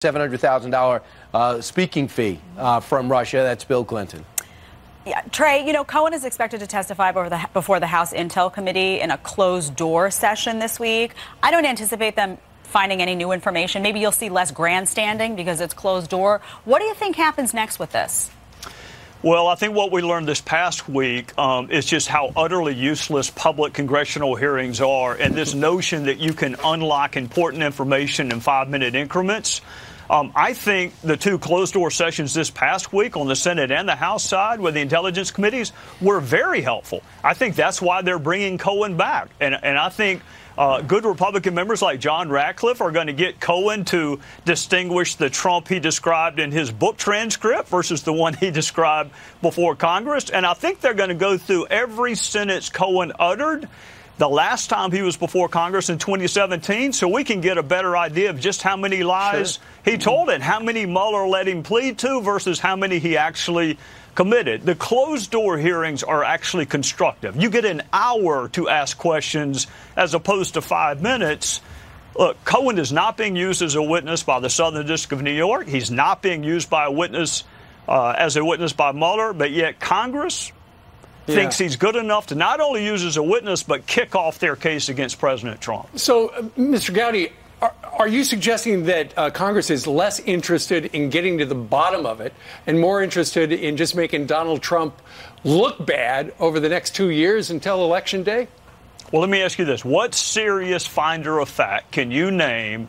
$700,000 speaking fee from Russia. That's Bill Clinton. Yeah, Trey, you know, Cohen is expected to testify before the House Intel Committee in a closed-door session this week. I don't anticipate them finding any new information. Maybe you'll see less grandstanding because it's closed door. What do you think happens next with this? Well, I think what we learned this past week is just how utterly useless public congressional hearings are, and this notion that you can unlock important information in 5-minute increments. I think the two closed-door sessions this past week on the Senate and the House side with the intelligence committees were very helpful. I think that's why they're bringing Cohen back. And I think good Republican members like John Ratcliffe are going to get Cohen to distinguish the Trump he described in his book transcript versus the one he described before Congress. And I think they're going to go through every sentence Cohen uttered the last time he was before Congress in 2017, so we can get a better idea of just how many lies he told and how many Mueller let him plead to versus how many he actually committed. The closed-door hearings are actually constructive. You get an hour to ask questions as opposed to 5 minutes. Look, Cohen is not being used as a witness by the Southern District of New York. He's not being used by a witness as a witness by Mueller, but yet Congress thinks he's good enough to not only use as a witness, but kick off their case against President Trump. So, Mr. Gowdy, are you suggesting that Congress is less interested in getting to the bottom of it and more interested in just making Donald Trump look bad over the next 2 years until Election Day? Well, let me ask you this. What serious finder of fact can you name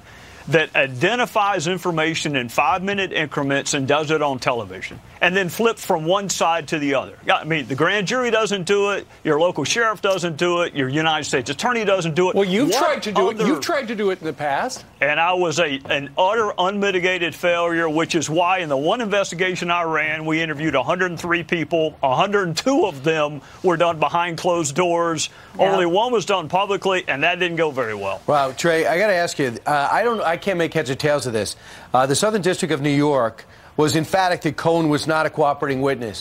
that identifies information in 5-minute increments and does it on television and then flip from one side to the other? I mean, the grand jury doesn't do it. Your local sheriff doesn't do it. Your United States attorney doesn't do it. Well, you've tried to do it. You've tried to do it in the past. And I was an utter unmitigated failure, which is why in the one investigation I ran, we interviewed 103 people. 102 of them were done behind closed doors. Yeah. Only one was done publicly, and that didn't go very well. Wow, Trey, I got to ask you, I can't make heads or tails of this. The Southern District of New York was emphatic that Cohen was not a cooperating witness.